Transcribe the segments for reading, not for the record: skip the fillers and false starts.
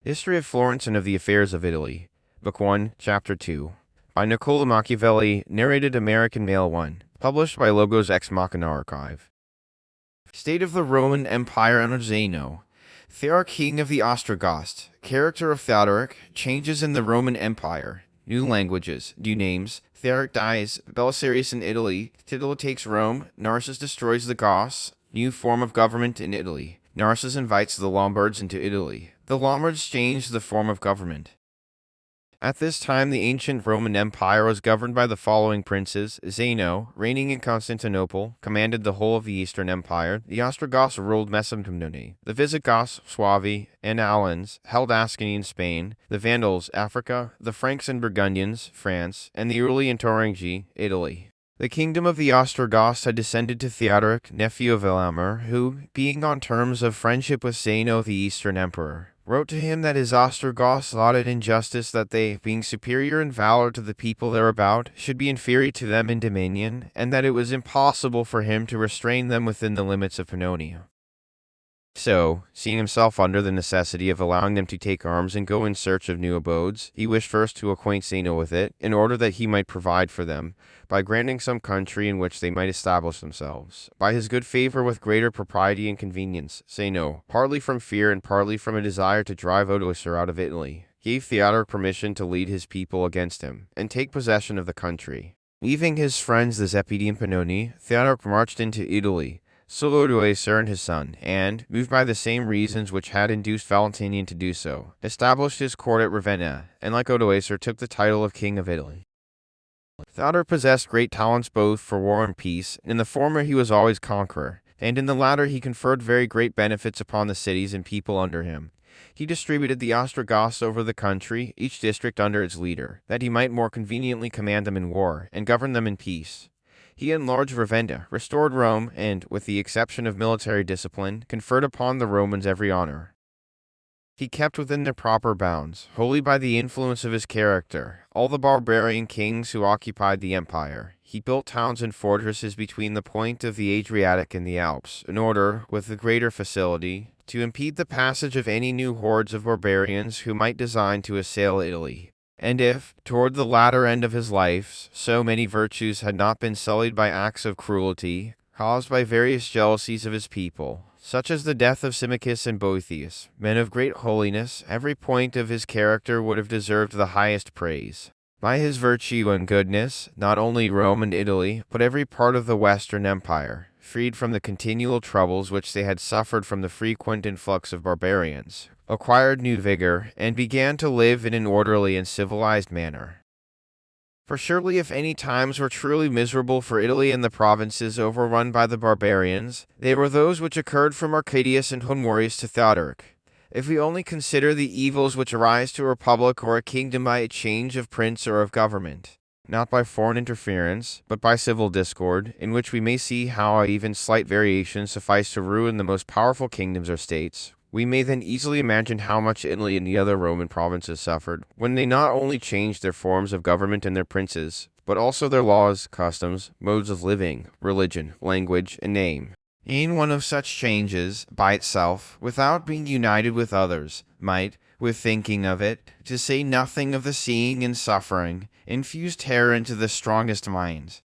History of Florence and of the Affairs of Italy, Book 1, Chapter 2, by Niccolo Machiavelli, narrated American Mail 1, published by Logos Ex Machina Archive. State of the Roman Empire under Zeno. Theodoric, king of the Ostrogoths. Character of Theodoric. Changes in the Roman Empire. New languages. New names. Theodoric dies. Belisarius in Italy. Tito takes Rome. Narses destroys the Goths. New form of government in Italy. Narses invites the Lombards into Italy. The Lombards change the form of government. At this time, the ancient Roman Empire was governed by the following princes. Zeno, reigning in Constantinople, commanded the whole of the Eastern Empire. The Ostrogoths ruled Mesopotamia. The Visigoths, Suevi, and Alans held Ascany in Spain. The Vandals, Africa. The Franks and Burgundians, France. And the Uli and Turingi, Italy. The kingdom of the Ostrogoths had descended to Theodoric, nephew of Elamer, who, being on terms of friendship with Zeno, the Eastern Emperor, wrote to him that his Ostrogoths thought it injustice that they, being superior in valor to the people thereabout, should be inferior to them in dominion, and that it was impossible for him to restrain them within the limits of Pannonia. So, seeing himself under the necessity of allowing them to take arms and go in search of new abodes, he wished first to acquaint Zeno with it, in order that he might provide for them, by granting some country in which they might establish themselves. By his good favor with greater propriety and convenience, Zeno, partly from fear and partly from a desire to drive Odoacer out of Italy, gave Theodoric permission to lead his people against him, and take possession of the country. Leaving his friends the Zepidi and Pannoni, Theodoric marched into Italy, solo Odoacer and his son, and, moved by the same reasons which had induced Valentinian to do so, established his court at Ravenna, and like Odoacer took the title of King of Italy. Theodoric possessed great talents both for war and peace. In the former he was always conqueror, and in the latter he conferred very great benefits upon the cities and people under him. He distributed the Ostrogoths over the country, each district under its leader, that he might more conveniently command them in war, and govern them in peace. He enlarged Ravenna, restored Rome, and, with the exception of military discipline, conferred upon the Romans every honor. He kept within their proper bounds, wholly by the influence of his character, all the barbarian kings who occupied the empire. He built towns and fortresses between the point of the Adriatic and the Alps, in order, with the greater facility, to impede the passage of any new hordes of barbarians who might design to assail Italy. And if, toward the latter end of his life, so many virtues had not been sullied by acts of cruelty, caused by various jealousies of his people, such as the death of Symmachus and Boethius, men of great holiness, every point of his character would have deserved the highest praise. By his virtue and goodness, not only Rome and Italy, but every part of the Western Empire, freed from the continual troubles which they had suffered from the frequent influx of barbarians, acquired new vigor, and began to live in an orderly and civilized manner. For surely if any times were truly miserable for Italy and the provinces overrun by the barbarians, they were those which occurred from Arcadius and Honorius to Theodoric. If we only consider the evils which arise to a republic or a kingdom by a change of prince or of government, not by foreign interference, but by civil discord, in which we may see how even slight variations suffice to ruin the most powerful kingdoms or states, we may then easily imagine how much Italy and the other Roman provinces suffered, when they not only changed their forms of government and their princes, but also their laws, customs, modes of living, religion, language, and name. Any one of such changes, by itself, without being united with others, might, with thinking of it, to say nothing of the seeing and suffering, infuse terror into the strongest minds.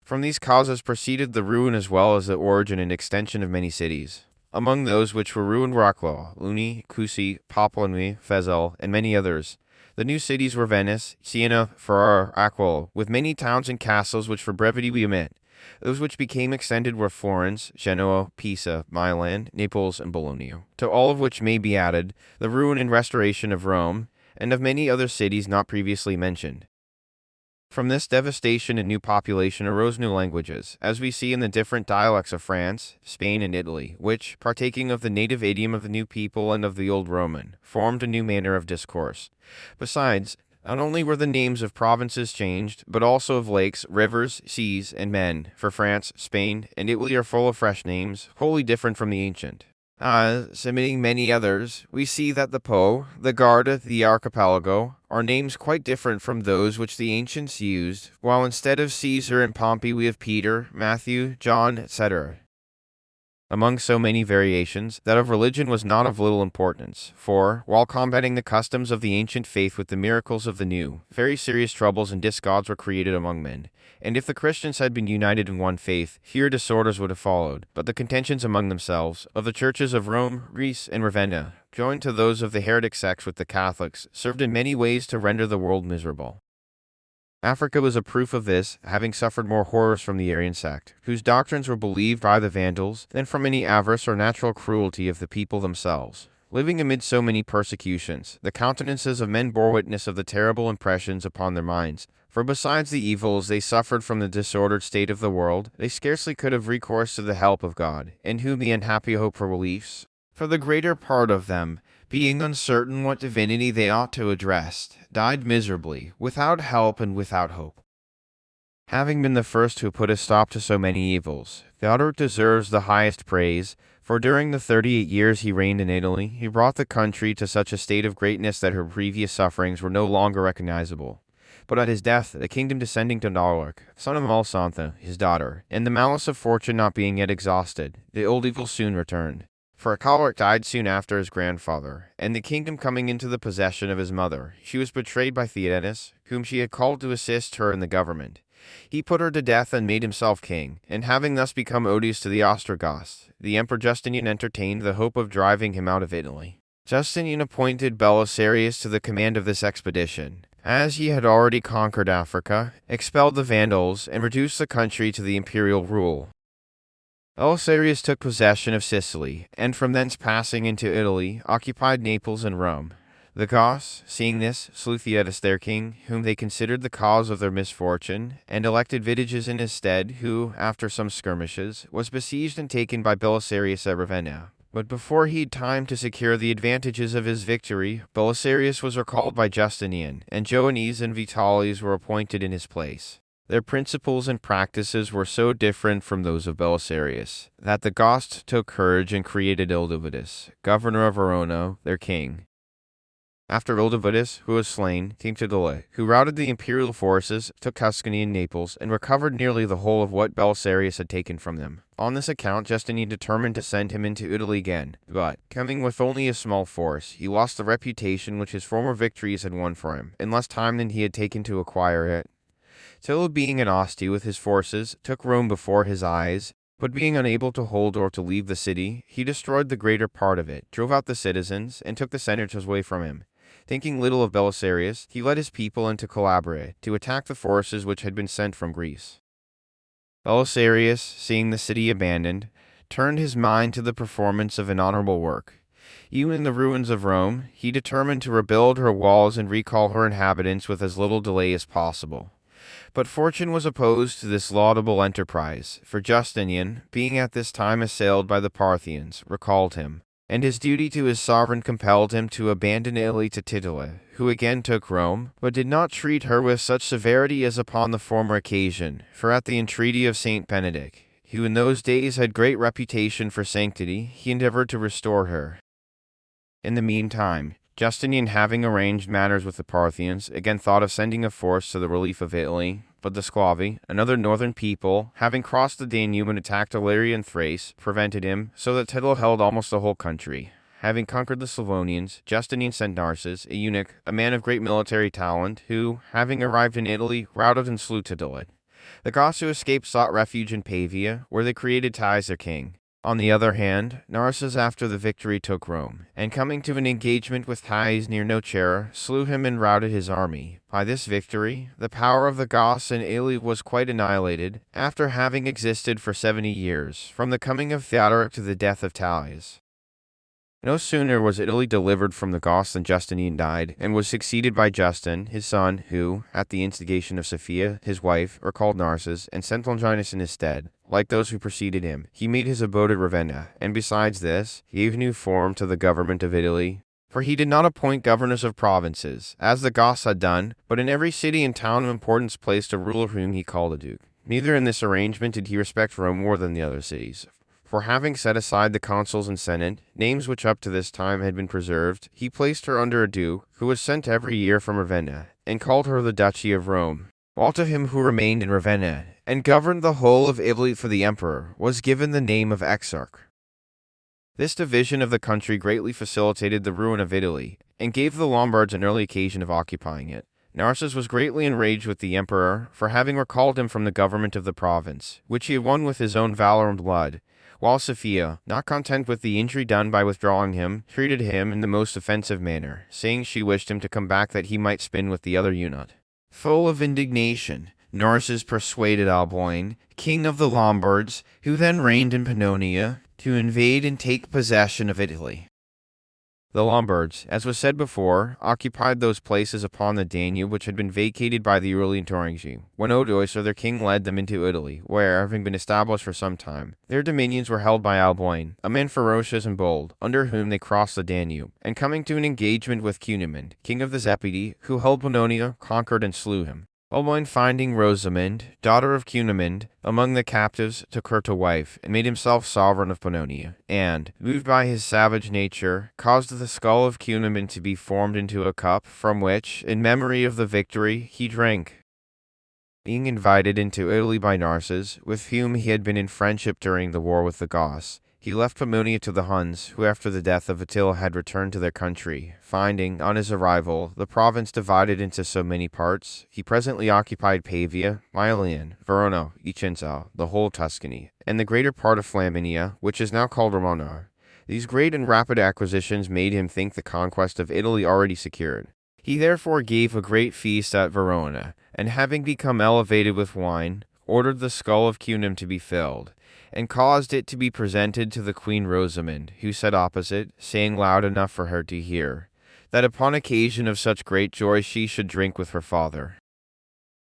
From these causes proceeded the ruin as well as the origin and extension of many cities. Among those which were ruined were Aquila, Luni, Cusi, Popolani, Fezel, and many others. The new cities were Venice, Siena, Ferrara, Aquila, with many towns and castles which for brevity we omit. Those which became extended were Florence, Genoa, Pisa, Milan, Naples, and Bologna, to all of which may be added the ruin and restoration of Rome, and of many other cities not previously mentioned. From this devastation and new population arose new languages, as we see in the different dialects of France, Spain, and Italy, which, partaking of the native idiom of the new people and of the old Roman, formed a new manner of discourse. Besides, not only were the names of provinces changed, but also of lakes, rivers, seas, and men, for France, Spain, and Italy are full of fresh names, wholly different from the ancient. Submitting many others, we see that the Po, the Garda, the Archipelago, are names quite different from those which the ancients used, while instead of Caesar and Pompey we have Peter, Matthew, John, etc. among so many variations, that of religion was not of little importance, for, while combating the customs of the ancient faith with the miracles of the new, very serious troubles and discords were created among men. And if the Christians had been united in one faith, fewer disorders would have followed, but the contentions among themselves, of the churches of Rome, Greece, and Ravenna, joined to those of the heretic sects with the Catholics, served in many ways to render the world miserable. Africa was a proof of this, having suffered more horrors from the Arian sect, whose doctrines were believed by the Vandals, than from any avarice or natural cruelty of the people themselves. Living amid so many persecutions, the countenances of men bore witness of the terrible impressions upon their minds, for besides the evils they suffered from the disordered state of the world, they scarcely could have recourse to the help of God, in whom the unhappy hope for reliefs. For the greater part of them, being uncertain what divinity they ought to address, died miserably, without help and without hope. Having been the first who put a stop to so many evils, Theodoric deserves the highest praise, for during the 38 years he reigned in Italy, he brought the country to such a state of greatness that her previous sufferings were no longer recognizable. But at his death, the kingdom descending to Nalaric, son of Malsantha, his daughter, and the malice of fortune not being yet exhausted, the old evil soon returned. For Alaric died soon after his grandfather, and the kingdom coming into the possession of his mother, she was betrayed by Theodetus, whom she had called to assist her in the government. He put her to death and made himself king, and having thus become odious to the Ostrogoths, the Emperor Justinian entertained the hope of driving him out of Italy. Justinian appointed Belisarius to the command of this expedition, as he had already conquered Africa, expelled the Vandals, and reduced the country to the imperial rule. Belisarius took possession of Sicily, and from thence passing into Italy, occupied Naples and Rome. The Goths, seeing this, slew Theodetus their king, whom they considered the cause of their misfortune, and elected Vitiges in his stead, who, after some skirmishes, was besieged and taken by Belisarius at Ravenna. But before he had time to secure the advantages of his victory, Belisarius was recalled by Justinian, and Joannes and Vitalis were appointed in his place. Their principles and practices were so different from those of Belisarius, that the Goths took courage and created Ildevitus, governor of Verona, their king. After Ildevitus, who was slain, came Titile, who routed the imperial forces, took Tuscany and Naples, and recovered nearly the whole of what Belisarius had taken from them. On this account, Justinian determined to send him into Italy again, but, coming with only a small force, he lost the reputation which his former victories had won for him, in less time than he had taken to acquire it. Attila, being in Asti with his forces, took Rome before his eyes, but being unable to hold or to leave the city, he destroyed the greater part of it, drove out the citizens, and took the senators away from him. Thinking little of Belisarius, he led his people into Calabria to attack the forces which had been sent from Greece. Belisarius, seeing the city abandoned, turned his mind to the performance of an honorable work. Even in the ruins of Rome, he determined to rebuild her walls and recall her inhabitants with as little delay as possible. But fortune was opposed to this laudable enterprise, for Justinian, being at this time assailed by the Parthians, recalled him, and his duty to his sovereign compelled him to abandon Italy to Titile, who again took Rome, but did not treat her with such severity as upon the former occasion, for at the entreaty of Saint Benedict, who in those days had great reputation for sanctity, he endeavored to restore her. In the meantime, Justinian, having arranged matters with the Parthians, again thought of sending a force to the relief of Italy, but the Sclavi, another northern people, having crossed the Danube and attacked Illyria and Thrace, prevented him, so that Titile held almost the whole country. Having conquered the Slavonians, Justinian sent Narses, a eunuch, a man of great military talent, who, having arrived in Italy, routed and slew Titile. The Goths who escaped sought refuge in Pavia, where they created Thais their king. On the other hand, Narses after the victory took Rome, and coming to an engagement with Thais near Nocera, slew him and routed his army. By this victory, the power of the Goths in Italy was quite annihilated, after having existed for 70 years, from the coming of Theodoric to the death of Thais. No sooner was Italy delivered from the Goths than Justinian died, and was succeeded by Justin, his son, who, at the instigation of Sophia, his wife, recalled Narses, and sent Longinus in his stead. Like those who preceded him, he made his abode at Ravenna, and besides this, he gave new form to the government of Italy. For he did not appoint governors of provinces, as the Goths had done, but in every city and town of importance placed a ruler whom he called a duke. Neither in this arrangement did he respect Rome more than the other cities. For having set aside the consuls and senate, names which up to this time had been preserved, he placed her under a duke, who was sent every year from Ravenna, and called her the Duchy of Rome. While to him who remained in Ravenna, and governed the whole of Italy for the emperor, was given the name of Exarch. This division of the country greatly facilitated the ruin of Italy, and gave the Lombards an early occasion of occupying it. Narses was greatly enraged with the emperor for having recalled him from the government of the province, which he had won with his own valor and blood, while Sophia, not content with the injury done by withdrawing him, treated him in the most offensive manner, saying she wished him to come back that he might spin with the other eunuch. Full of indignation, Narses persuaded Alboin, king of the Lombards, who then reigned in Pannonia, to invade and take possession of Italy. The Lombards, as was said before, occupied those places upon the Danube which had been vacated by the early Turingi, when Odoacer their king led them into Italy, where, having been established for some time, their dominions were held by Alboin, a man ferocious and bold, under whom they crossed the Danube, and coming to an engagement with Cunimund, king of the Zepidi, who held Pannonia, conquered and slew him. Alboin, finding Rosamund, daughter of Cunimund, among the captives, took her to wife, and made himself sovereign of Pannonia, and, moved by his savage nature, caused the skull of Cunimund to be formed into a cup, from which, in memory of the victory, he drank. Being invited into Italy by Narses, with whom he had been in friendship during the war with the Goths, he left Pannonia to the Huns, who after the death of Attila had returned to their country. Finding, on his arrival, the province divided into so many parts, he presently occupied Pavia, Milan, Verona, Vicenza, the whole Tuscany, and the greater part of Flaminia, which is now called Romagna. These great and rapid acquisitions made him think the conquest of Italy already secured. He therefore gave a great feast at Verona, and having become elevated with wine, ordered the skull of Cunimund to be filled, and caused it to be presented to the Queen Rosamund, who sat opposite, saying loud enough for her to hear, that upon occasion of such great joy she should drink with her father.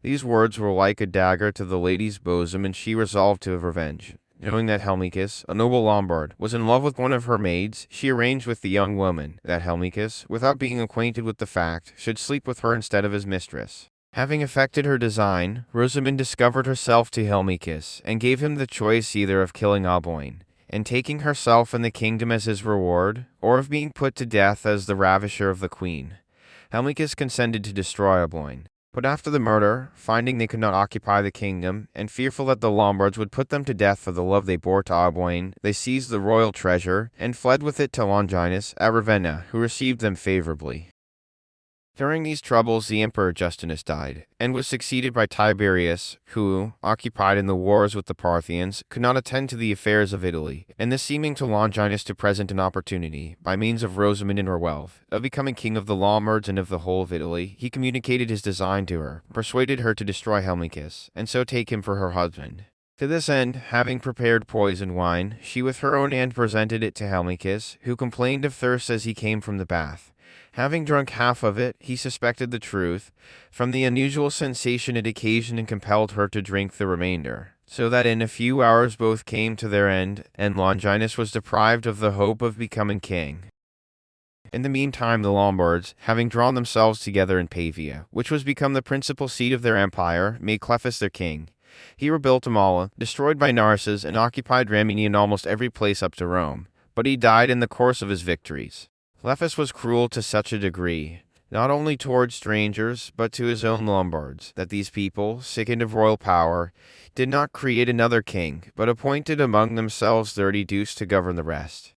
These words were like a dagger to the lady's bosom, and she resolved to have revenge. Knowing that Helmichis, a noble Lombard, was in love with one of her maids, she arranged with the young woman that Helmichis, without being acquainted with the fact, should sleep with her instead of his mistress. Having effected her design, Rosamund discovered herself to Helmichis, and gave him the choice either of killing Alboin, and taking herself and the kingdom as his reward, or of being put to death as the ravisher of the queen. Helmichis consented to destroy Alboin. But after the murder, finding they could not occupy the kingdom, and fearful that the Lombards would put them to death for the love they bore to Alboin, they seized the royal treasure, and fled with it to Longinus at Ravenna, who received them favorably. During these troubles the Emperor Justinus died, and was succeeded by Tiberius, who, occupied in the wars with the Parthians, could not attend to the affairs of Italy, and this seeming to Longinus to present an opportunity, by means of Rosamund and her wealth, of becoming king of the Lombards and of the whole of Italy, he communicated his design to her, persuaded her to destroy Helmichis, and so take him for her husband. To this end, having prepared poisoned wine, she with her own hand presented it to Helmichis, who complained of thirst as he came from the bath. Having drunk half of it, he suspected the truth, from the unusual sensation it occasioned, and compelled her to drink the remainder, so that in a few hours both came to their end, and Longinus was deprived of the hope of becoming king. In the meantime the Lombards, having drawn themselves together in Pavia, which was become the principal seat of their empire, made Clephas their king. He rebuilt Imola, destroyed by Narses, and occupied Rimini and almost every place up to Rome, but he died in the course of his victories. Clephas was cruel to such a degree, not only towards strangers, but to his own Lombards, that these people, sickened of royal power, did not create another king, but appointed among themselves 30 dukes to govern the rest.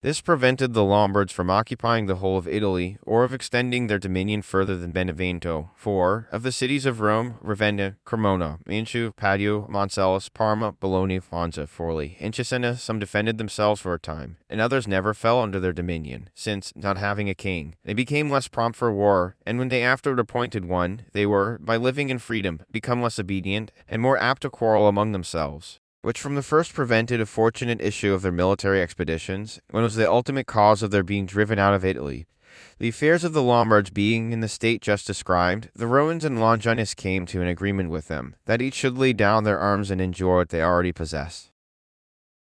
This prevented the Lombards from occupying the whole of Italy, or of extending their dominion further than Benevento, for, of the cities of Rome, Ravenna, Cremona, Mantua, Padua, Marcellus, Parma, Bologna, Fonza, Forli, and Cesena, some defended themselves for a time, and others never fell under their dominion, since, not having a king, they became less prompt for war, and when they afterward appointed one, they were, by living in freedom, become less obedient, and more apt to quarrel among themselves, which from the first prevented a fortunate issue of their military expeditions, and was the ultimate cause of their being driven out of Italy. The affairs of the Lombards being in the state just described, the Romans and Longinus came to an agreement with them, that each should lay down their arms and enjoy what they already possessed.